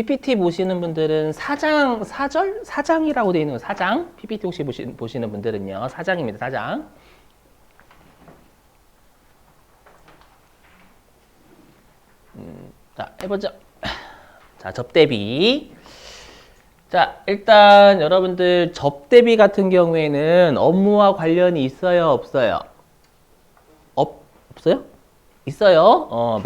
PPT 보시는 분들은 사장이라고 되어 있는 거 사장. PPT 혹시 보시는 분들은요. 사장입니다. 사장. 자, 해보죠. 자, 접대비. 자, 일단 여러분들 접대비 같은 경우에는 업무와 관련이 있어요? 없어요? 없어요? 있어요.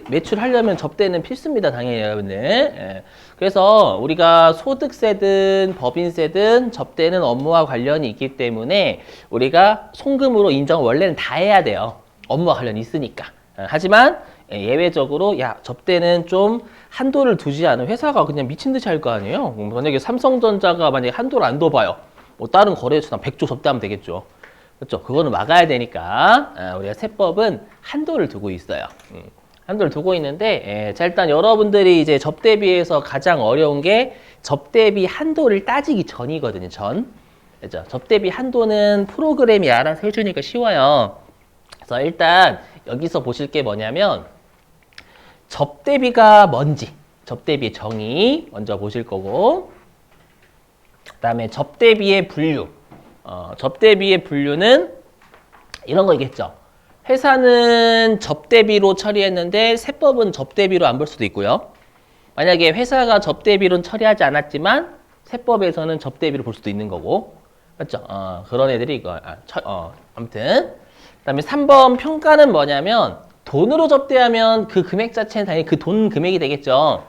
매출하려면 접대는 필수입니다. 당연히 여러분들. 예. 그래서 우리가 소득세든 법인세든 접대는 업무와 관련이 있기 때문에 우리가 송금으로 인정을 원래는 다 해야 돼요. 업무와 관련이 있으니까. 하지만 예외적으로 접대는 좀 한도를 두지 않은 회사가 그냥 미친 듯이 할 거 아니에요. 만약에 삼성전자가 만약에 한도를 안 둬봐요. 뭐 다른 거래처나 100조 접대하면 되겠죠. 그렇죠. 그거는 막아야 되니까 우리가 세법은 한도를 두고 있어요. 한도를 두고 있는데 자, 일단 여러분들이 이제 접대비에서 가장 어려운 게 접대비 한도를 따지기 전이거든요. 그렇죠? 접대비 한도는 프로그램이 알아서 해주니까 쉬워요. 그래서 일단 여기서 보실 게 뭐냐면 접대비가 뭔지, 접대비의 정의 먼저 보실 거고, 그 다음에 접대비의 분류. 접대비의 분류는 이런 거겠죠. 회사는 접대비로 처리했는데 세법은 접대비로 안 볼 수도 있고요. 만약에 회사가 접대비로는 처리하지 않았지만 세법에서는 접대비로 볼 수도 있는 거고, 맞죠? 그런 애들이 이거. 아무튼. 그 다음에 3번 평가는 뭐냐면 돈으로 접대하면 그 금액 자체는 당연히 그 돈 금액이 되겠죠.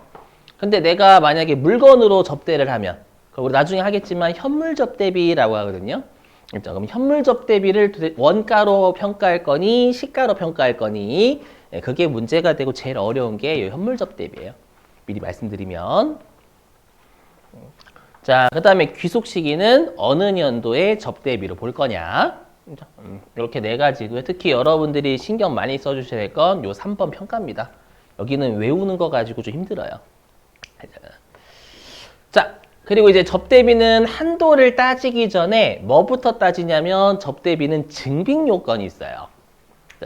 근데 내가 만약에 물건으로 접대를 하면, 우리 나중에 하겠지만 현물 접대비라고 하거든요. 그렇죠? 그럼 현물 접대비를 원가로 평가할 거니 시가로 평가할 거니 그게 문제가 되고 제일 어려운 게 현물 접대비예요. 미리 말씀드리면. 자, 그 다음에 귀속 시기는 어느 년도에 접대비로 볼 거냐. 이렇게 네 가지고요. 특히 여러분들이 신경 많이 써주셔야 될 건 요 3번 평가입니다. 여기는 외우는 거 가지고 좀 힘들어요. 자, 그리고 이제 접대비는 한도를 따지기 전에 뭐부터 따지냐면 접대비는 증빙 요건이 있어요.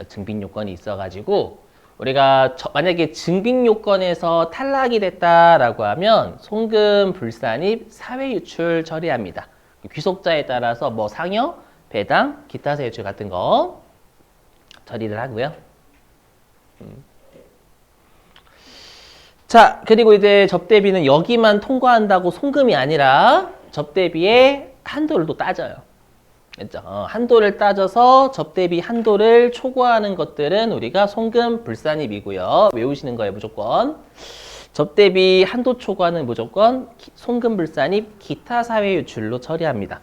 증빙 요건이 있어가지고 우리가 만약에 증빙 요건에서 탈락이 됐다라고 하면 송금, 불산입, 사회유출 처리합니다. 귀속자에 따라서 뭐 상여, 배당, 기타 세유출 같은 거 처리를 하고요. 자, 그리고 이제 접대비는 여기만 통과한다고 송금이 아니라 접대비의 한도를 또 따져요. 그렇죠? 한도를 따져서 접대비 한도를 초과하는 것들은 우리가 송금, 불산입이고요. 외우시는 거예요, 무조건. 접대비 한도 초과는 무조건 송금, 불산입, 기타 사회유출로 처리합니다.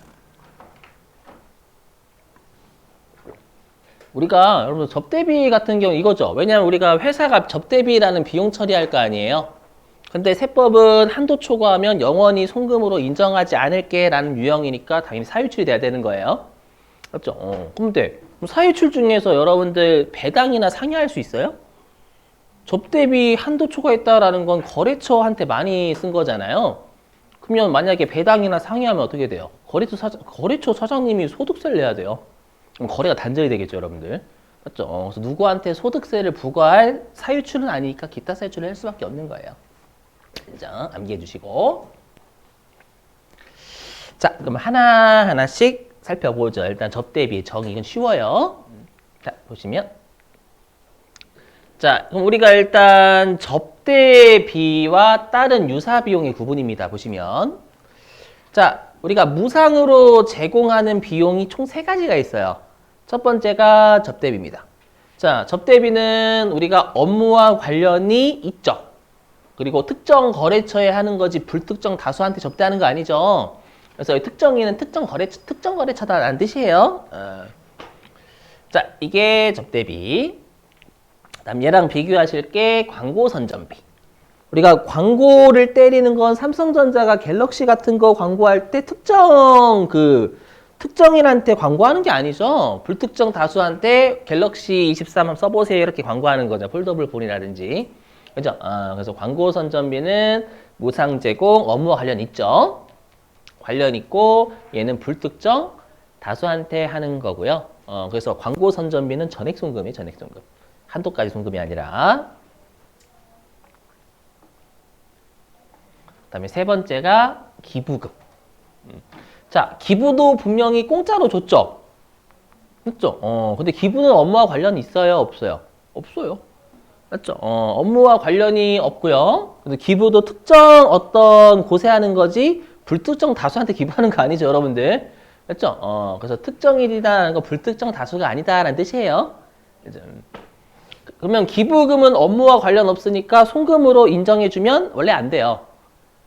우리가 여러분 접대비 같은 경우 이거죠. 왜냐하면 우리가 회사가 접대비라는 비용 처리할 거 아니에요. 근데 세법은 한도 초과하면 영원히 송금으로 인정하지 않을게 라는 유형이니까 당연히 사유출이 돼야 되는 거예요. 맞죠? 근데 사유출 중에서 여러분들 배당이나 상여할 수 있어요? 접대비 한도 초과했다라는 건 거래처한테 많이 쓴 거잖아요. 그러면 만약에 배당이나 상여하면 어떻게 돼요? 거래처 사장님이 소득세를 내야 돼요. 그럼 거래가 단절이 되겠죠, 여러분들. 맞죠? 그래서 누구한테 소득세를 부과할 사유출은 아니니까 기타 사유출을 할 수밖에 없는 거예요. 자, 암기해 주시고. 자, 그럼 하나하나씩 살펴보죠. 일단 접대비의 정의, 이건 쉬워요. 자, 보시면. 자, 그럼 우리가 일단 접대비와 다른 유사비용의 구분입니다. 보시면. 자, 우리가 무상으로 제공하는 비용이 총 3가지가 있어요. 첫 번째가 접대비입니다. 자, 접대비는 우리가 업무와 관련이 있죠. 그리고 특정 거래처에 하는 거지 불특정 다수한테 접대하는 거 아니죠. 그래서 특정인은 특정 거래처다라는 뜻이에요. 자, 이게 접대비. 그다음 얘랑 비교하실 게 광고 선전비. 우리가 광고를 때리는 건 삼성전자가 갤럭시 같은 거 광고할 때 특정인한테 광고하는 게 아니죠. 불특정 다수한테 갤럭시 23 한번 써보세요 이렇게 광고하는 거죠. 폴더블 폰이라든지. 그죠? 그래서 광고 선전비는 무상 제공, 업무와 관련 있죠. 관련 있고 얘는 불특정 다수한테 하는 거고요. 그래서 광고 선전비는 전액 송금이에요. 전액 송금. 한도까지 송금이 아니라. 그다음에 세 번째가 기부금. 자, 기부도 분명히 공짜로 줬죠? 맞죠? 근데 기부는 업무와 관련이 있어요? 없어요? 없어요. 맞죠? 업무와 관련이 없고요. 근데 기부도 특정 어떤 곳에 하는 거지 불특정 다수한테 기부하는 거 아니죠, 여러분들? 맞죠? 그래서 특정일이라는 거 불특정 다수가 아니다라는 뜻이에요. 그러면 기부금은 업무와 관련 없으니까 송금으로 인정해주면 원래 안 돼요.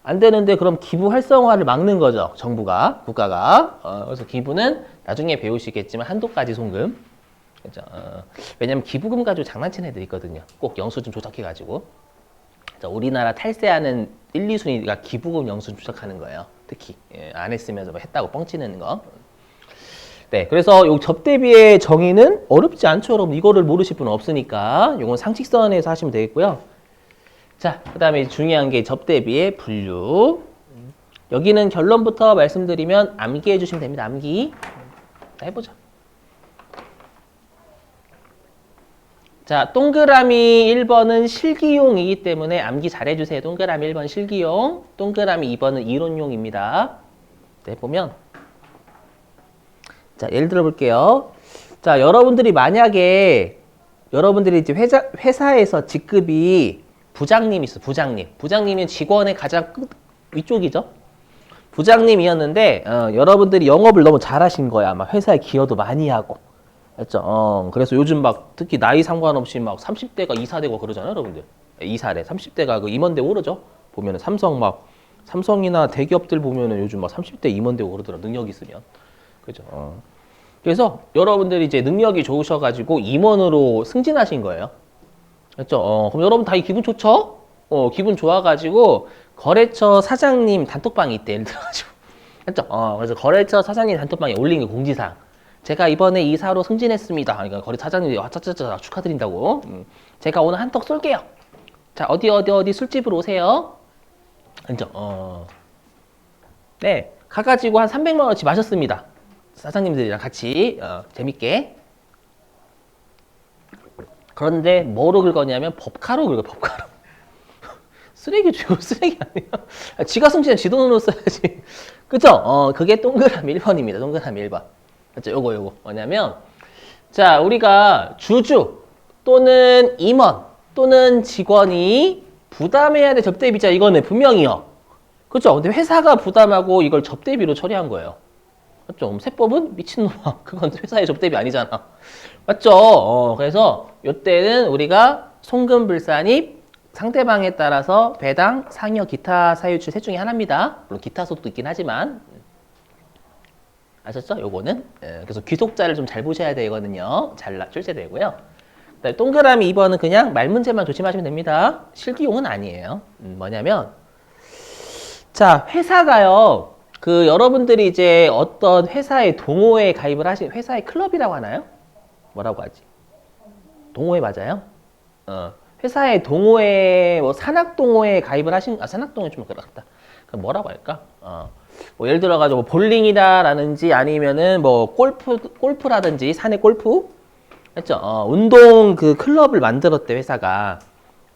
안 되는데 그럼 기부 활성화를 막는 거죠. 정부가, 국가가. 그래서 기부는 나중에 배우시겠지만 한도까지 송금. 그죠? 왜냐면 기부금 가지고 장난치는 애들 있거든요. 꼭 영수증 조작해가지고. 우리나라 탈세하는 1, 2순위가 기부금 영수증 조작하는 거예요. 특히. 예, 안 했으면서 뭐 했다고 뻥치는 거. 네, 그래서 요 접대비의 정의는 어렵지 않죠, 여러분. 이거를 모르실 분은 없으니까. 요건 상식선에서 하시면 되겠고요. 자, 그 다음에 중요한 게 접대비의 분류. 여기는 결론부터 말씀드리면 암기 해주시면 됩니다. 암기. 자, 해보자. 자, 동그라미 1번은 실기용이기 때문에 암기 잘 해주세요. 동그라미 1번 실기용, 동그라미 2번은 이론용입니다. 네, 보면 자, 예를 들어 볼게요. 자, 여러분들이 만약에 여러분들이 이제 회사에서 직급이 부장님 있어, 부장님. 부장님은 직원의 가장 끝 위쪽이죠. 부장님이었는데 여러분들이 영업을 너무 잘하신 거야. 막 회사에 기여도 많이 하고. 했죠. 그래서 요즘 막 특히 나이 상관없이 막 30대가 이사되고 그러잖아요, 여러분들. 이사래. 30대가 그 임원대 오르죠. 보면은 삼성이나 대기업들 보면은 요즘 막 30대 임원되고 그러더라. 능력 있으면. 그죠. 그래서 여러분들이 이제 능력이 좋으셔가지고 임원으로 승진하신 거예요. 그렇죠? 그럼 여러분 다 기분 좋죠? 기분 좋아가지고 거래처 사장님 단톡방이 있대. 예를 들어가지고. 그렇죠? 그래서 거래처 사장님 단톡방에 올린 게 공지사항. 제가 이번에 이사로 승진했습니다. 그러니까 거래 사장님이 와짜짜짜 축하드린다고. 제가 오늘 한턱 쏠게요. 자, 어디 술집으로 오세요. 그렇죠? 네, 가가지고 한 300만 원어치 마셨습니다. 사장님들이랑 같이 재밌게. 그런데 뭐로 긁었냐면 법카로 긁어, 법카로. 쓰레기죠, 쓰레기 아니에요. 지가 승진한 지 돈으로 써야지. 그죠? 그게 동그라미 1번입니다. 동그라미 1번. 그죠? 요거. 뭐냐면, 자, 우리가 주주 또는 임원 또는 직원이 부담해야 될 접대비자 이거는 분명히요. 그죠? 근데 회사가 부담하고 이걸 접대비로 처리한 거예요. 맞죠? 세법은 미친놈아. 그건 회사의 접대비 아니잖아. 맞죠? 그래서 이때는 우리가 송금불산입 상대방에 따라서 배당, 상여, 기타 사유출 셋 중에 하나입니다. 물론 기타 소득도 있긴 하지만. 아셨죠? 요거는. 그래서 귀속자를 좀 잘 보셔야 되거든요. 잘 출제되고요. 동그라미 2번은 그냥 말 문제만 조심하시면 됩니다. 실기용은 아니에요. 뭐냐면, 자, 회사가요. 여러분들이 이제 어떤 회사의 동호회에 가입을 하신, 회사의 클럽이라고 하나요? 뭐라고 하지? 동호회 맞아요? 회사의 동호회, 뭐 산악동호회에 가입을 하신, 산악동호회 좀 그렇다. 그럼 뭐라고 할까? 뭐 예를 들어가지고 볼링이다라든지 아니면은 뭐 골프라든지 산의 골프? 했죠? 운동 클럽을 만들었대, 회사가.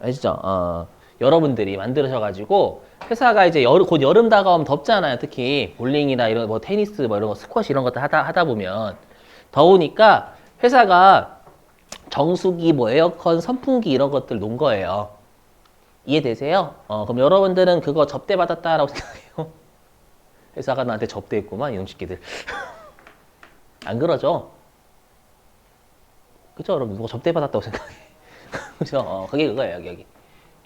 아시죠? 여러분들이 만들으셔가지고 회사가 이제 곧 여름 다가오면 덥잖아요. 특히 볼링이나 이런 뭐 테니스 뭐 이런 거 스쿼시 이런 것들 하다 보면 더우니까 회사가 정수기 뭐 에어컨 선풍기 이런 것들 놓은 거예요. 이해되세요? 그럼 여러분들은 그거 접대받았다라고 생각해요. 회사가 나한테 접대했구만 이놈 새끼들. 안 그러죠? 그죠? 여러분 누가 접대받았다고 생각해. 그죠? 그게 그거예요.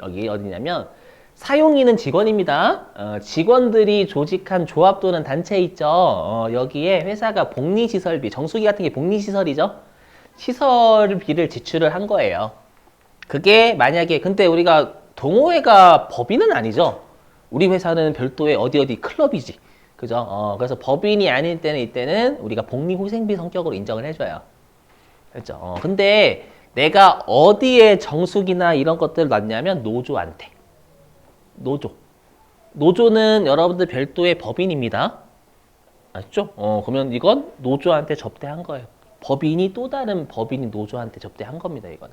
여기 어디냐면 사용인은 직원입니다. 직원들이 조직한 조합 또는 단체 있죠. 여기에 회사가 복리시설비, 정수기 같은 게 복리시설이죠. 시설비를 지출을 한 거예요. 그게 만약에 근데 우리가 동호회가 법인은 아니죠. 우리 회사는 별도의 어디 클럽이지. 그죠? 그래서 법인이 아닐 때는 이때는 우리가 복리후생비 성격으로 인정을 해줘요. 그렇죠? 근데 내가 어디에 정수기나 이런 것들을 놨냐면 노조한테. 노조는 여러분들 별도의 법인입니다. 아시죠? 그러면 이건 노조한테 접대한 거예요. 법인이 또 다른 법인이 노조한테 접대한 겁니다. 이거는.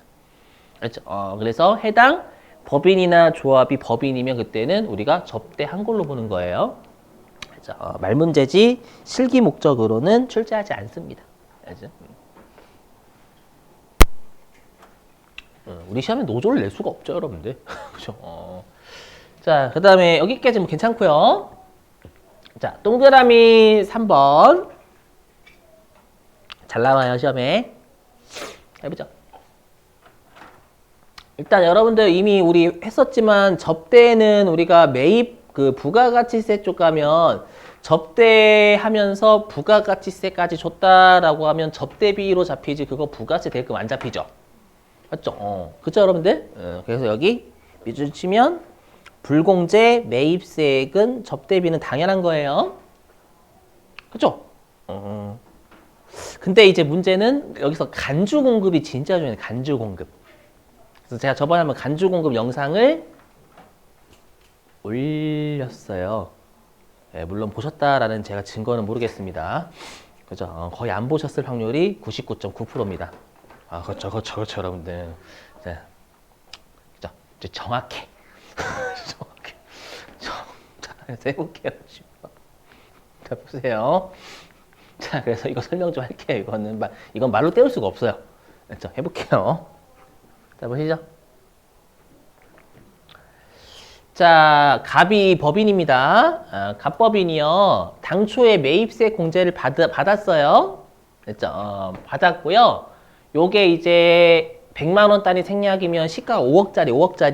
그렇죠? 그래서 해당 법인이나 조합이 법인이면 그때는 우리가 접대한 걸로 보는 거예요. 자, 말문제지 실기 목적으로는 출제하지 않습니다. 알죠? 우리 시험에 노조를 낼 수가 없죠, 여러분들. 그죠? 자, 그 다음에 여기까지 뭐 괜찮고요. 자, 동그라미 3번. 잘 나와요, 시험에. 해보자. 일단 여러분들 이미 우리 했었지만 접대는 우리가 매입 그 부가가치세 쪽 가면 접대하면서 부가가치세까지 줬다라고 하면 접대비로 잡히지 그거 부가세 대금 안 잡히죠. 맞죠? 그쵸 여러분들? 그래서 여기 밑줄 치면 불공제 매입세액은 접대비는 당연한 거예요. 그쵸? 근데 이제 문제는 여기서 간주 공급이 진짜 중요해요. 간주 공급. 그래서 제가 저번에 한번 간주 공급 영상을 올렸어요. 네, 물론 보셨다라는 제가 증거는 모르겠습니다. 그죠? 거의 안 보셨을 확률이 99.9%입니다. 아, 그렇죠, 여러분들. 자, 그죠? 정확해. 정확해. 자, 해볼게요. 자, 보세요. 자, 그래서 이거 설명 좀 할게요. 이건 말로 때울 수가 없어요. 그렇죠? 해볼게요. 자, 보시죠. 자, 갑이 법인입니다. 갑법인이요. 당초에 매입세 공제를 받았어요. 됐죠? 받았고요. 요게 이제 100만 원 단위 생략이면 시가가 5억짜리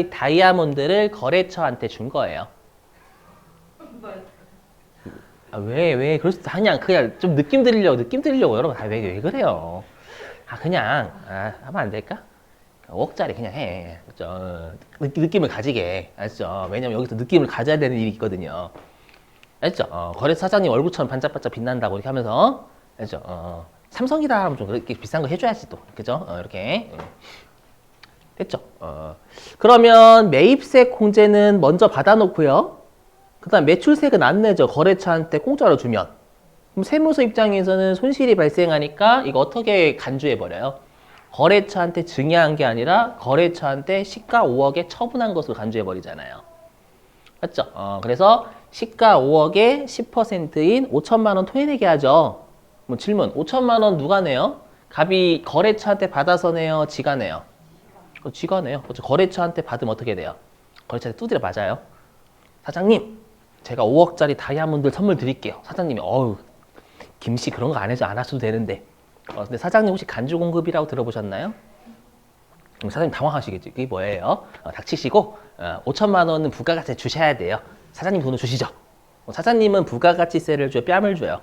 다이아몬드를 거래처한테 준 거예요. 아, 왜 그럴 수도 그냥 좀 느낌 드리려고 여러분. 왜 그래요? 그냥 하면 안 될까? 5억짜리 그냥 해. 그렇죠? 느낌을 가지게. 알죠? 왜냐면 여기서 느낌을 가져야 되는 일이 있거든요. 알죠? 거래처 사장님 얼굴처럼 반짝반짝 빛난다고 이렇게 하면서 알죠? 삼성이다 하면 좀 그렇게 비싼 거 해줘야지 또. 그죠? 이렇게. 됐죠? 그러면 매입세 공제는 먼저 받아놓고요. 그 다음 매출세액은 안 내죠. 거래처한테 공짜로 주면. 그럼 세무서 입장에서는 손실이 발생하니까 이거 어떻게 간주해버려요? 거래처한테 증여한 게 아니라 거래처한테 시가 5억에 처분한 것으로 간주해버리잖아요. 맞죠? 그래서 시가 5억에 10%인 5천만 원 토해내게 하죠. 뭐 질문, 5천만 원 누가 내요? 갑이 거래처한테 받아서 내요? 지가 내요? 지가 내요. 그렇죠? 거래처한테 받으면 어떻게 돼요? 거래처한테 두드려 맞아요. 사장님, 제가 5억짜리 다이아몬드 선물 드릴게요. 사장님이 김씨 그런 거 안 하셔도 되는데. 근데 사장님 혹시 간주 공급이라고 들어보셨나요? 사장님 당황하시겠지. 그게 뭐예요? 닥치시고 5천만 원은 부가가치세 주셔야 돼요. 사장님 돈을 주시죠. 사장님은 부가가치세를 줘요? 뺨을 줘요?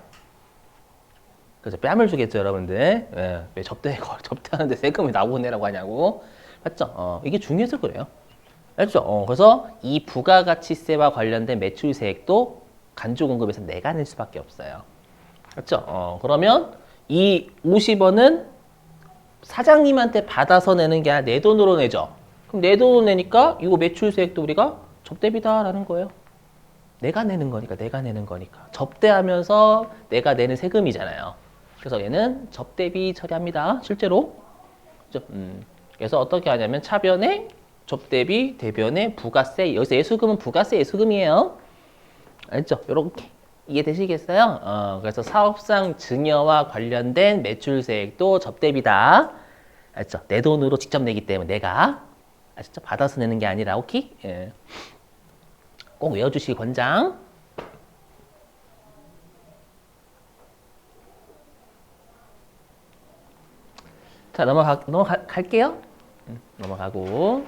그래서 뺨을 주겠죠, 여러분들. 왜 접대하는데 세금이 나오고 내라고 하냐고. 맞죠? 이게 중요해서 그래요. 알죠? 그래서 이 부가가치세와 관련된 매출세액도 간주 공급에서 내가 낼 수밖에 없어요. 맞죠? 그러면 이 50원은 사장님한테 받아서 내는 게 아니라 내 돈으로 내죠. 그럼 내 돈으로 내니까 이거 매출세액도 우리가 접대비다라는 거예요. 내가 내는 거니까. 접대하면서 내가 내는 세금이잖아요. 그래서 얘는 접대비 처리합니다. 실제로. 그렇죠? 그래서 어떻게 하냐면 차변에 접대비, 대변에 부가세. 여기서 예수금은 부가세 예수금이에요. 알죠? 요렇게. 이해되시겠어요? 그래서 사업상 증여와 관련된 매출세액도 접대비다. 알죠? 내 돈으로 직접 내기 때문에 내가 직접 받아서 내는 게 아니라 오케이? 예. 꼭 외워주시기 권장. 자, 넘어갈게요. 넘어가고.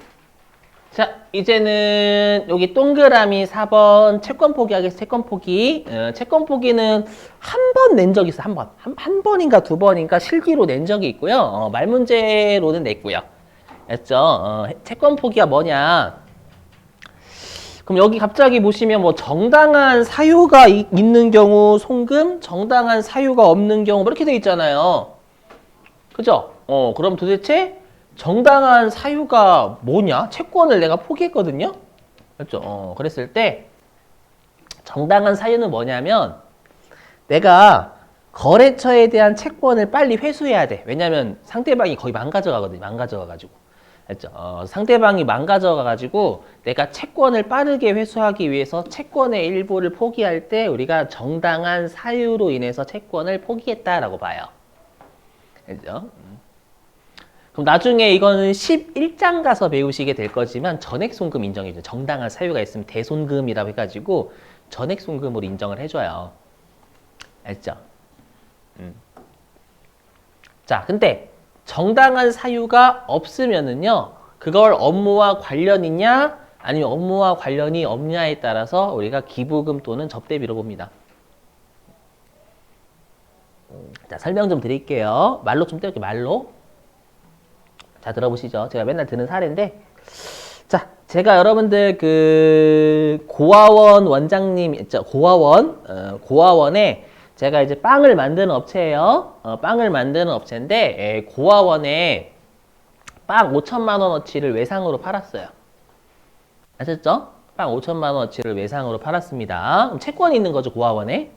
자, 이제는 여기 동그라미 4번 채권 포기 하겠습니다. 채권 포기. 채권 포기는 한 번 낸 적이 있어요. 한 번인가 두 번인가 실기로 낸 적이 있고요. 말문제로는 냈고요. 됐죠? 채권 포기가 뭐냐? 그럼 여기 갑자기 보시면 뭐 정당한 사유가 있는 경우 송금, 정당한 사유가 없는 경우 뭐 이렇게 돼 있잖아요. 그죠? 그럼 도대체 정당한 사유가 뭐냐? 채권을 내가 포기했거든요? 그렇죠? 그랬을 때 정당한 사유는 뭐냐면 내가 거래처에 대한 채권을 빨리 회수해야 돼. 왜냐면 상대방이 거의 망가져가거든요. 망가져가가지고. 알죠? 상대방이 망가져가지고 내가 채권을 빠르게 회수하기 위해서 채권의 일부를 포기할 때 우리가 정당한 사유로 인해서 채권을 포기했다라고 봐요. 알죠? 그럼 나중에 이거는 11장 가서 배우시게 될 거지만 전액송금 인정해줘요. 정당한 사유가 있으면 대손금이라고 해가지고 전액송금으로 인정을 해줘요. 알죠? 자, 근데 정당한 사유가 없으면은요, 그걸 업무와 관련 있냐, 아니면 업무와 관련이 없냐에 따라서 우리가 기부금 또는 접대비로 봅니다. 자, 설명 좀 드릴게요. 말로 좀 떼볼게요, 말로. 자, 들어보시죠. 제가 맨날 드는 사례인데, 자, 제가 여러분들 고아원 원장님 있죠? 고아원에 제가 이제 빵을 만드는 업체예요. 빵을 만드는 업체인데 고아원에 빵 5천만 원어치를 외상으로 팔았어요. 아셨죠? 빵 5천만 원어치를 외상으로 팔았습니다. 그럼 채권이 있는 거죠, 고아원에.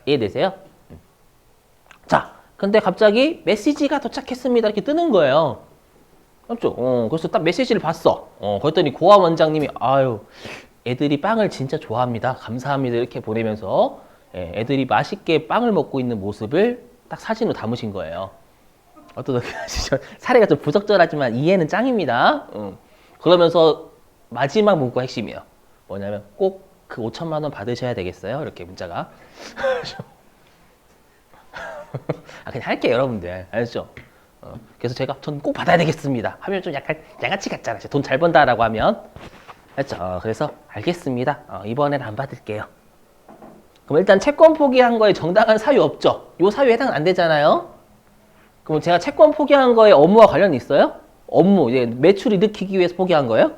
이해되세요? 자, 근데 갑자기 메시지가 도착했습니다. 이렇게 뜨는 거예요. 맞죠? 그래서 딱 메시지를 봤어. 그랬더니 고아원 원장님이 아유, 애들이 빵을 진짜 좋아합니다. 감사합니다. 이렇게 보내면서 애들이 맛있게 빵을 먹고 있는 모습을 딱 사진으로 담으신 거예요. 어떠세요? 사례가 좀 부적절하지만 이해는 짱입니다. 그러면서 마지막 문구가 핵심이에요. 뭐냐면 꼭 그 5천만 원 받으셔야 되겠어요? 이렇게 문자가. 그냥 할게요, 여러분들. 알죠? 그래서 제가 전 꼭 받아야 되겠습니다. 하면 좀 약간 양아치 같잖아요. 돈 잘 번다라고 하면. 알죠? 그래서 알겠습니다. 이번엔 안 받을게요. 그럼 일단 채권 포기한 거에 정당한 사유 없죠? 요 사유에 해당 안 되잖아요? 그럼 제가 채권 포기한 거에 업무와 관련이 있어요? 업무, 이제 매출 일으키기 위해서 포기한 거예요?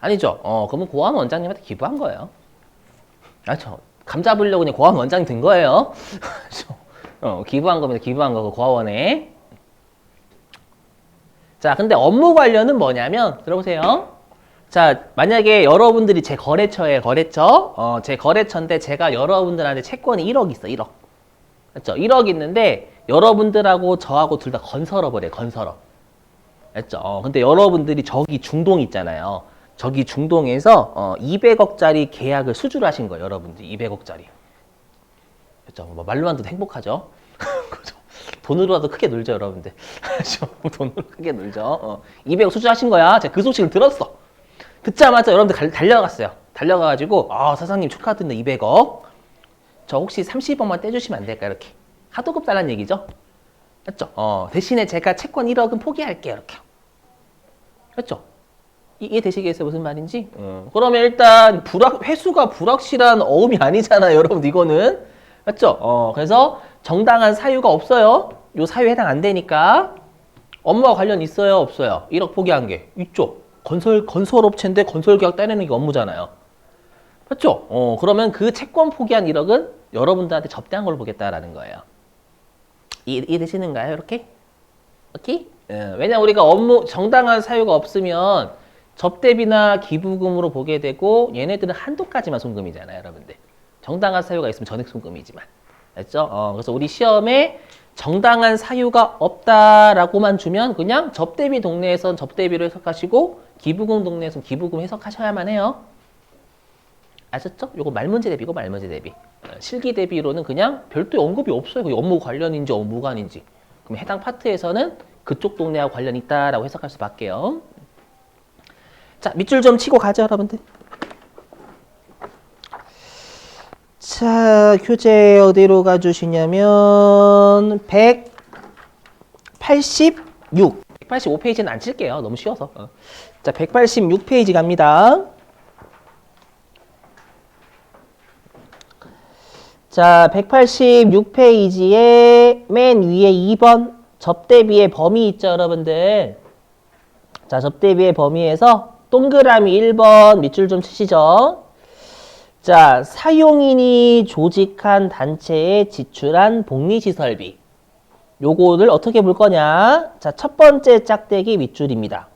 아니죠? 그러면 고아원 원장님한테 기부한 거예요. 그렇죠? 감 잡으려고 그냥 고아원 원장이 된 거예요. 기부한 겁니다. 기부한 거고, 고아원에. 자, 근데 업무 관련은 뭐냐면, 들어보세요. 자, 만약에 여러분들이 제 거래처에 제 거래처인데 제가 여러분들한테 채권이 1억 있어, 1억. 맞죠? 1억 있는데 여러분들하고 저하고 둘 다 건설업을 해, 건설업. 맞죠? 근데 여러분들이 저기 중동 있잖아요. 저기 중동에서 200억짜리 계약을 수주를 하신 거예요, 여러분들이. 200억짜리. 그렇죠? 말로만 듣도 행복하죠? 돈으로라도 크게 놀죠, 여러분들. 돈으로 크게 놀죠. 200억 수주하신 거야. 제가 그 소식을 들었어. 듣자마자 여러분들 달려갔어요. 달려가가지고 사장님 축하드립니다. 200억. 저 혹시 30억만 떼주시면 안 될까요? 이렇게. 하도급 달라는 얘기죠. 맞죠? 대신에 제가 채권 1억은 포기할게요. 이렇게. 맞죠? 이해되시겠어요? 무슨 말인지? 그러면 일단 회수가 불확실한 어음이 아니잖아요. 여러분 이거는. 맞죠? 그래서 정당한 사유가 없어요. 요 사유에 해당 안 되니까. 업무와 관련 있어요? 없어요? 1억 포기한 게. 있죠? 건설업체인데 건설계약 따내는 게 업무잖아요. 맞죠? 그러면 그 채권 포기한 1억은 여러분들한테 접대한 걸로 보겠다라는 거예요. 이해되시는가요? 이렇게? 오케이? 왜냐 우리가 업무 정당한 사유가 없으면 접대비나 기부금으로 보게 되고 얘네들은 한도까지만 송금이잖아요, 여러분들. 정당한 사유가 있으면 전액 송금이지만. 알죠? 그래서 우리 시험에 정당한 사유가 없다라고만 주면 그냥 접대비 동네에선 접대비로 해석하시고 기부금 동네에선 기부금 해석하셔야만 해요. 아셨죠? 요거 말문제 대비고 말문제 대비. 실기 대비로는 그냥 별도의 언급이 없어요. 그게 업무 관련인지 업무 무관인지. 그럼 해당 파트에서는 그쪽 동네와 관련 있다라고 해석할 수밖에요. 자, 밑줄 좀 치고 가죠, 여러분들. 자, 교재 어디로 가주시냐면 186. 185페이지는 안 칠게요. 너무 쉬워서. 자, 186페이지 갑니다. 자, 186페이지에 맨 위에 2번 접대비의 범위 있죠, 여러분들. 자, 접대비의 범위에서 동그라미 1번 밑줄 좀 치시죠. 자, 사용인이 조직한 단체에 지출한 복리시설비. 요거를 어떻게 볼 거냐? 자, 첫 번째 짝대기 밑줄입니다.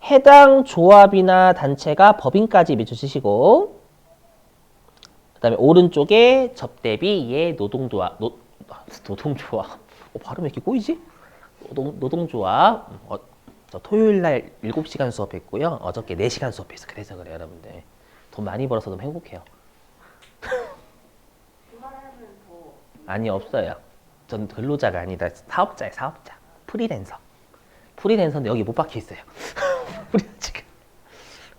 해당 조합이나 단체가 법인까지 밑줄 치시고, 그 다음에 오른쪽에 접대비, 예, 노동조합. 발음이 이렇게 꼬이지? 노동조합. 저 토요일 날 7시간 수업했고요. 어저께 4시간 수업했어. 그래서 그래요, 여러분들. 돈 많이 벌어서 너무 행복해요. 아니, 없어요. 전 근로자가 아니다. 사업자예요, 사업자. 프리랜서. 프리랜서인데 여기 못 박혀 있어요. 지금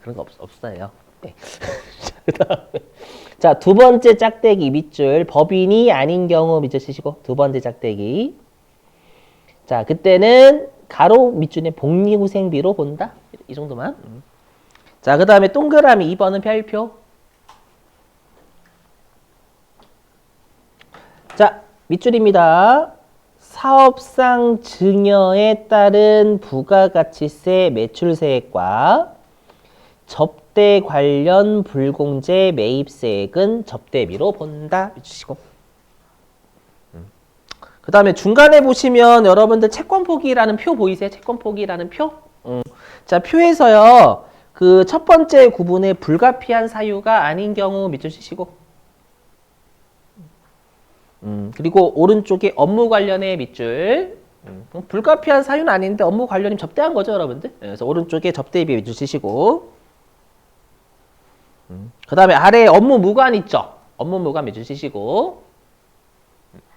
그런 거 없어요. 네. 자, 두 번째 짝대기 밑줄. 법인이 아닌 경우 밑줄 치시고 두 번째 짝대기. 자, 그때는 가로 밑줄에 복리후생비로 본다. 이 정도만. 자, 그 다음에 동그라미 2번은 별표. 자, 밑줄입니다. 사업상 증여에 따른 부가가치세 매출세액과 접대 관련 불공제 매입세액은 접대비로 본다. 해주시고. 그 다음에 중간에 보시면 여러분들 채권포기라는 표 보이세요? 채권포기라는 표? 자, 표에서요. 그 첫 번째 구분에 불가피한 사유가 아닌 경우 밑줄 치시고. 그리고 오른쪽에 업무 관련의 밑줄. 불가피한 사유는 아닌데 업무 관련이면 접대한 거죠, 여러분들. 그래서 오른쪽에 접대비에 밑줄 치시고. 그 다음에 아래에 업무 무관 있죠? 업무 무관 밑줄 치시고.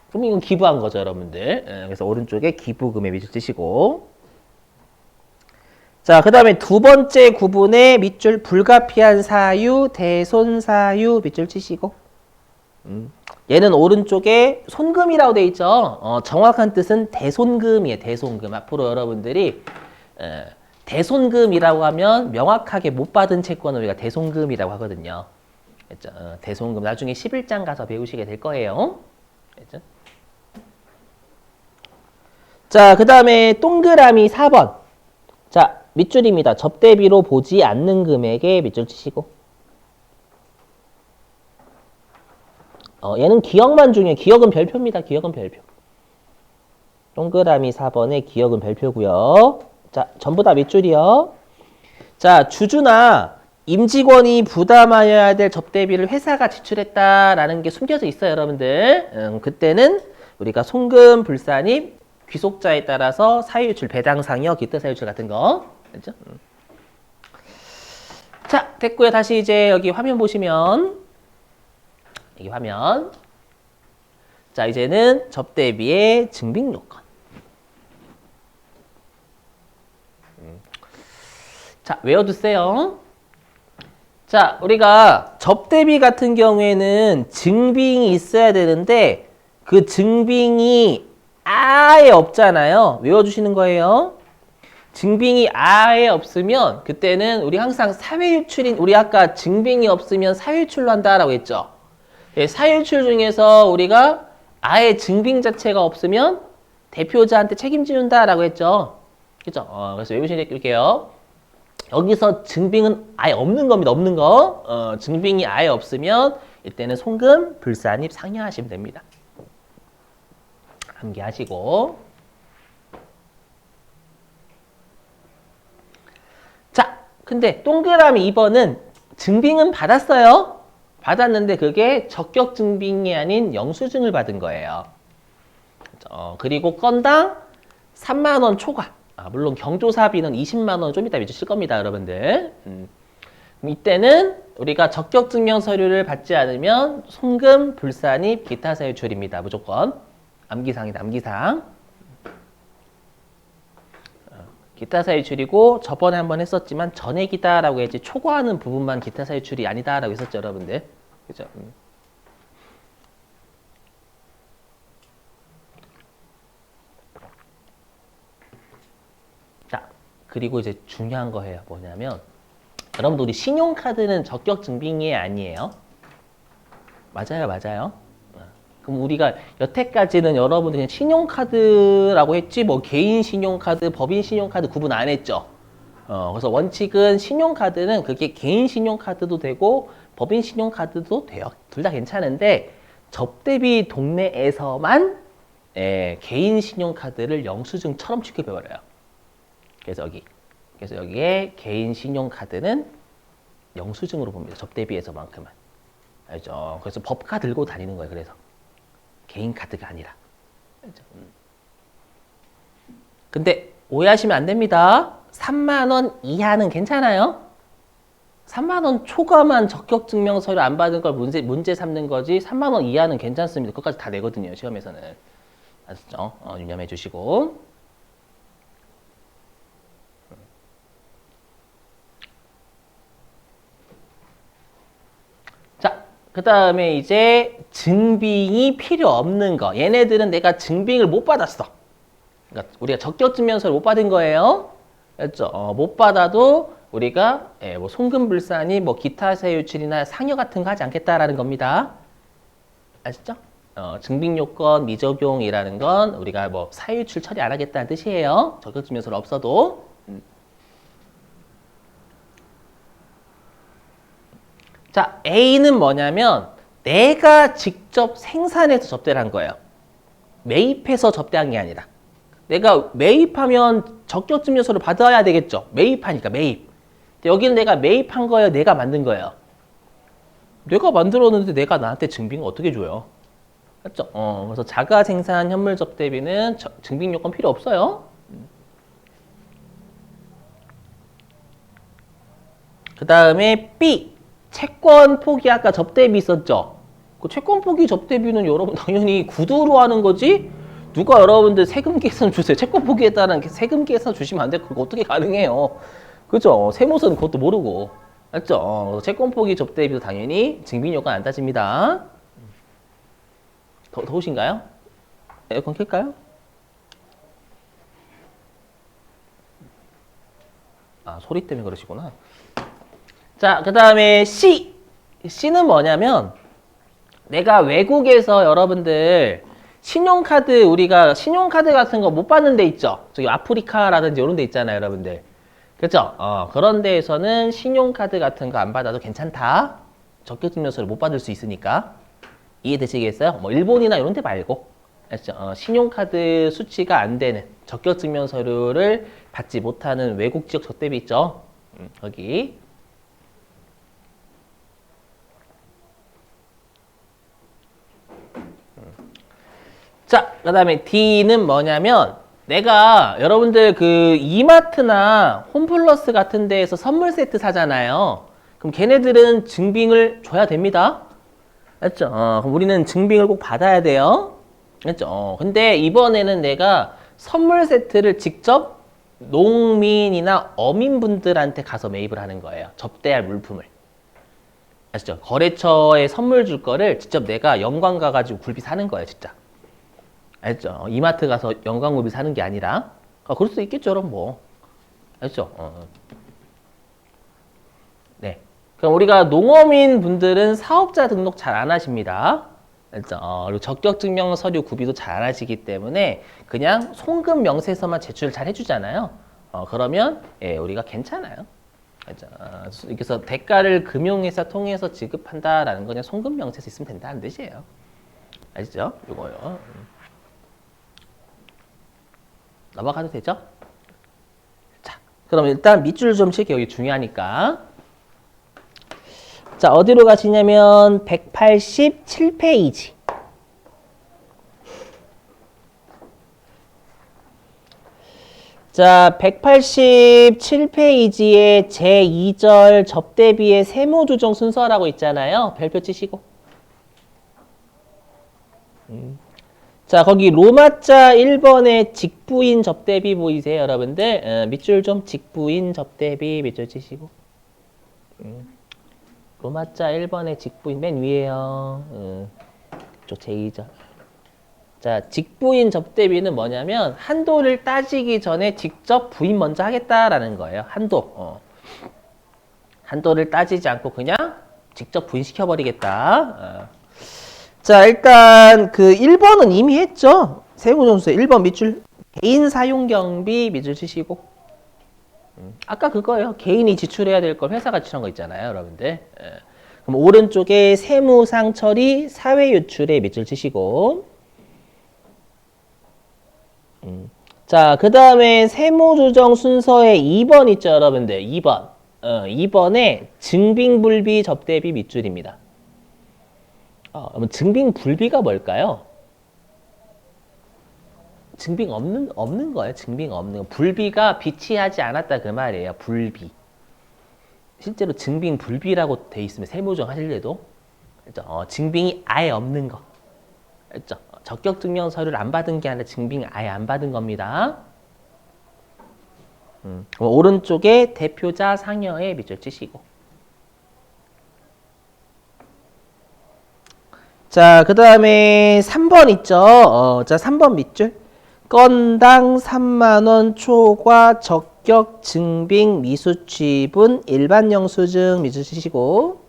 그럼 이건 기부한 거죠, 여러분들. 그래서 오른쪽에 기부금에 밑줄 치시고. 자, 그 다음에 두 번째 구분에 밑줄 불가피한 사유, 대손 사유 밑줄 치시고. 얘는 오른쪽에 손금이라고 돼 있죠. 정확한 뜻은 대손금이에요. 대손금. 앞으로 여러분들이 대손금이라고 하면 명확하게 못 받은 채권을 우리가 대손금이라고 하거든요. 그렇죠? 대손금 나중에 11장 가서 배우시게 될 거예요. 그렇죠? 자, 그 다음에 동그라미 4번. 자, 밑줄입니다. 접대비로 보지 않는 금액에 밑줄 치시고. 얘는 기억만 중요해요. 기억은 별표입니다. 기억은 별표. 동그라미 4번에 기억은 별표고요. 자, 전부 다 밑줄이요. 자, 주주나 임직원이 부담하여야 될 접대비를 회사가 지출했다라는 게 숨겨져 있어요, 여러분들. 그때는 우리가 송금, 불산입, 귀속자에 따라서 사유출, 배당상여, 기타 사유출 같은 거. 그렇죠? 자, 됐고요. 다시 이제 여기 화면 보시면 여기 화면. 자, 이제는 접대비의 증빙 요건. 자, 외워두세요. 자, 우리가 접대비 같은 경우에는 증빙이 있어야 되는데 그 증빙이 아예 없잖아요. 외워주시는 거예요. 증빙이 아예 없으면 그때는 우리 항상 사회유출인, 우리 아까 증빙이 없으면 사회유출로 한다라고 했죠. 예, 사회유출 중에서 우리가 아예 증빙 자체가 없으면 대표자한테 책임지는다라고 했죠. 그죠? 그래서 외우실게요. 여기서 증빙은 아예 없는 겁니다. 없는 거. 증빙이 아예 없으면 이때는 송금, 불산입 상여하시면 됩니다. 암기하시고. 자, 근데 동그라미 2번은 증빙은 받았어요. 받았는데 그게 적격 증빙이 아닌 영수증을 받은 거예요. 그리고 건당 3만 원 초과. 물론 경조사비는 20만 원 좀 이따 미칠 겁니다, 여러분들. 이때는 우리가 적격 증명 서류를 받지 않으면 송금, 불산입, 기타 사유출입니다. 무조건. 암기상이다, 암기상. 기타 사유출이고 저번에 한번 했었지만 전액이다라고 했지 초과하는 부분만 기타 사유출이 아니다라고 했었죠, 여러분들. 그죠? 자, 그리고 이제 중요한 거예요. 뭐냐면 여러분들 우리 신용카드는 적격 증빙이 아니에요. 맞아요, 맞아요. 그럼 우리가 여태까지는 여러분들 그냥 신용카드라고 했지 뭐 개인 신용카드, 법인 신용카드 구분 안 했죠. 그래서 원칙은 신용카드는 그게 개인 신용카드도 되고 법인 신용카드도 돼요. 둘 다 괜찮은데 접대비 동네에서만 개인 신용카드를 영수증처럼 취급해버려요. 그래서 여기에 개인 신용카드는 영수증으로 봅니다. 접대비에서만큼은. 알죠? 그래서 법카 들고 다니는 거예요. 그래서 개인 카드가 아니라. 알죠? 근데 오해하시면 안 됩니다. 3만 원 이하는 괜찮아요? 3만 원 초과만 적격증명서를 안 받은 걸 문제 삼는 거지 3만 원 이하는 괜찮습니다. 그것까지 다 내거든요. 시험에서는. 아시죠? 유념해 주시고. 자, 그 다음에 이제 증빙이 필요 없는 거. 얘네들은 내가 증빙을 못 받았어. 그러니까 우리가 적격증명서를 못 받은 거예요. 그렇죠? 못 받아도 우리가 뭐 송금불산이 뭐 기타 세유출이나 상여 같은 거 하지 않겠다라는 겁니다. 아시죠? 증빙요건 미적용이라는 건 우리가 뭐 사유출 처리 안 하겠다는 뜻이에요. 적격증명서는 없어도. 자, A는 뭐냐면 내가 직접 생산해서 접대를 한 거예요. 매입해서 접대한 게 아니라. 내가 매입하면 적격증명서를 받아야 되겠죠. 매입하니까 매입. 여기는 내가 매입한 거예요. 내가 만든 거예요. 내가 만들었는데 내가 나한테 증빙을 어떻게 줘요? 맞죠? 그래서 자가 생산 현물 접대비는 증빙 요건 필요 없어요. 그 다음에 B. 채권 포기 아까 접대비 있었죠? 그 채권 포기 접대비는 여러분 당연히 구두로 하는 거지? 누가 여러분들 세금 계산 주세요. 채권 포기에 따른 세금 계산 주시면 안 돼. 그거 어떻게 가능해요? 그죠? 세무서는 그것도 모르고. 맞죠? 채권 포기 접대비도 당연히 증빙 요건 안 따집니다. 더우신가요? 에어컨 켤까요? 아, 소리 때문에 그러시구나. 자, 그 다음에 C. C는 뭐냐면 내가 외국에서 여러분들 신용카드 우리가 신용카드 같은 거 못 받는 데 있죠. 저기 아프리카라든지 이런 데 있잖아요, 여러분들. 그렇죠? 그런 데에서는 신용카드 같은 거 안 받아도 괜찮다. 적격증명서를 못 받을 수 있으니까. 이해되시겠어요? 뭐 일본이나 이런 데 말고. 그렇죠? 신용카드 수치가 안 되는 적격증명서류를 받지 못하는 외국 지역 접대비 있죠. 거기. 자, 그 다음에 D는 뭐냐면 내가 여러분들 그 이마트나 홈플러스 같은 데에서 선물 세트 사잖아요. 그럼 걔네들은 증빙을 줘야 됩니다. 맞죠? 그럼 우리는 증빙을 꼭 받아야 돼요. 맞죠? 근데 이번에는 내가 선물 세트를 직접 농민이나 어민분들한테 가서 매입을 하는 거예요. 접대할 물품을. 아시죠? 거래처에 선물 줄 거를 직접 내가 영광 가가지고 굴비 사는 거예요, 진짜. 알죠? 이마트 가서 영광구비 사는 게 아니라. 그럴 수도 있겠죠, 그럼 뭐. 알죠? 네. 그럼 우리가 농어민 분들은 사업자 등록 잘 안 하십니다. 알죠? 그리고 적격증명 서류 구비도 잘 안 하시기 때문에 그냥 송금 명세서만 제출을 잘 해주잖아요. 그러면 예, 우리가 괜찮아요. 알죠? 그래서 대가를 금융회사 통해서 지급한다라는 거 그냥 송금 명세서 있으면 된다는 뜻이에요. 아시죠? 이거요. 넘어가도 되죠? 자, 그럼 일단 밑줄 좀 칠게요. 여기 중요하니까. 자, 어디로 가시냐면 187페이지. 자, 187페이지에 제2절 접대비의 세무조정 순서라고 있잖아요. 별표 치시고. 자, 거기 로마자 1번에 직부인 접대비 보이세요, 여러분들? 밑줄 좀 직부인 접대비 밑줄 치시고. 로마자 1번에 직부인 맨 위에요. 저 제2절. 자, 직부인 접대비는 뭐냐면 한도를 따지기 전에 직접 부인 먼저 하겠다라는 거예요. 한도. 한도를 따지지 않고 그냥 직접 부인시켜버리겠다. 자, 일단 그 1번은 이미 했죠. 세무조정서에 1번 밑줄 개인 사용 경비 밑줄 치시고. 아까 그거예요. 개인이 지출해야 될 걸 회사가 지출한 거 있잖아요, 여러분들. 그럼 오른쪽에 세무상 처리 사회 유출에 밑줄 치시고. 자, 그 다음에 세무조정 순서에 2번 있죠, 여러분들. 2번. 2번에 증빙불비 접대비 밑줄입니다. 증빙불비가 뭘까요? 증빙 없는 거예요. 증빙 없는 거. 불비가 비치하지 않았다 그 말이에요. 불비. 실제로 증빙 불비라고 돼 있으면 세무조정 하실 때도 그렇죠? 증빙이 아예 없는 거. 그렇죠? 적격 증명 서류를 안 받은 게 아니라 증빙 아예 안 받은 겁니다. 오른쪽에 대표자 상여에 밑줄 치시고. 자, 그 다음에 3번 있죠? 자, 3번 밑줄. 건당 3만원 초과 적격 증빙 미수취분 일반 영수증 밑줄 치시고.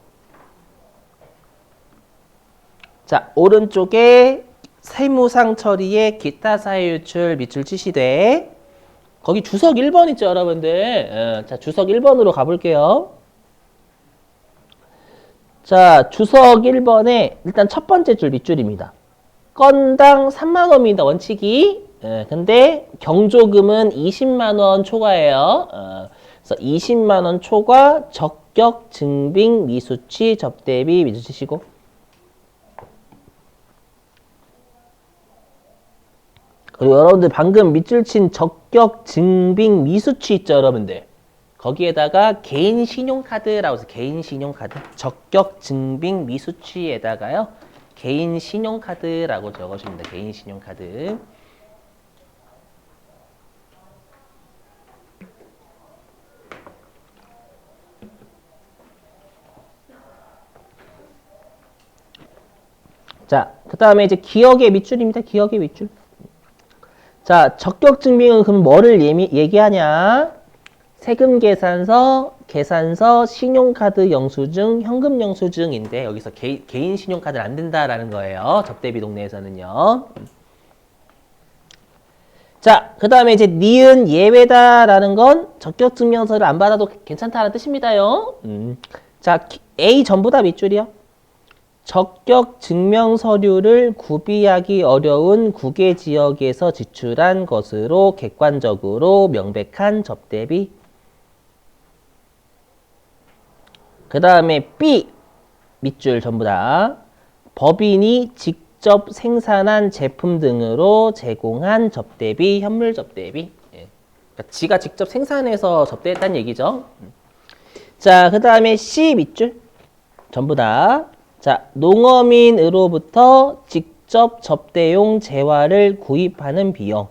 자, 오른쪽에 세무상 처리에 기타 사유 유출 밑줄 치시되 거기 주석 1번 있죠, 여러분들. 자, 주석 1번으로 가볼게요. 자, 주석 1번에 일단 첫 번째 줄 밑줄입니다. 건당 3만 원입니다, 원칙이. 근데 경조금은 20만 원 초과예요. 그래서 20만 원 초과 적격 증빙 미수취 접대비 밑줄 치시고. 그리고 여러분들 방금 밑줄 친 적격 증빙 미수취 있죠, 여러분들. 거기에다가 개인 신용카드라고 해서 개인 신용카드. 적격 증빙 미수취에다가요. 개인 신용카드라고 적어줍니다. 개인 신용카드. 자, 그 다음에 이제 기억의 밑줄입니다. 기억의 밑줄. 자, 적격 증빙은 그럼 뭐를 얘기하냐? 세금 계산서, 계산서, 신용카드 영수증, 현금 영수증인데 여기서 개인 신용카드는 안 된다라는 거예요. 접대비 동네에서는요. 자, 그 다음에 이제 니은 예외다라는 건 적격 증명서를 안 받아도 괜찮다는 뜻입니다요. 자, A 전부 다 밑줄이요. 적격 증명 서류를 구비하기 어려운 국외 지역에서 지출한 것으로 객관적으로 명백한 접대비. 그 다음에 B 밑줄 전부 다 법인이 직접 생산한 제품 등으로 제공한 접대비, 현물 접대비. 그러니까 지가 직접 생산해서 접대했다는 얘기죠. 자, 그 다음에 C 밑줄 전부 다. 자, 농어민으로부터 직접 접대용 재화를 구입하는 비용,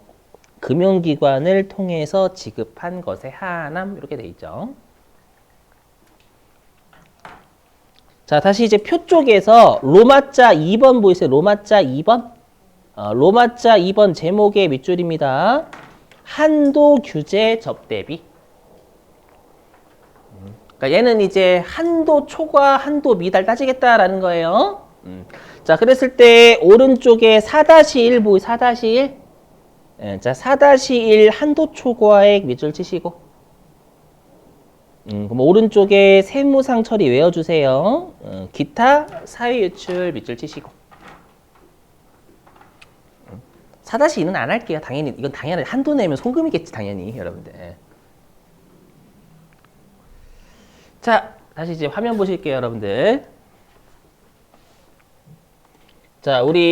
금융기관을 통해서 지급한 것에 하남 이렇게 돼 있죠. 자, 다시 이제 표 쪽에서 로마자 2번 보이세요? 로마자 2번? 로마자 2번 제목의 밑줄입니다. 한도 규제 접대비. 그러니까 얘는 이제 한도 초과, 한도 미달 따지겠다라는 거예요. 자, 그랬을 때 오른쪽에 4-1 보이 4-1. 자, 4-1 한도 초과액 밑줄 치시고. 그럼 오른쪽에 세무상 처리 외워주세요. 기타 사유 유출 밑줄 치시고. 4-2는 안 할게요. 당연히 이건 당연히 한도 내면 송금이겠지 당연히 여러분들. 자, 다시 이제 화면 보실게요, 여러분들. 자, 우리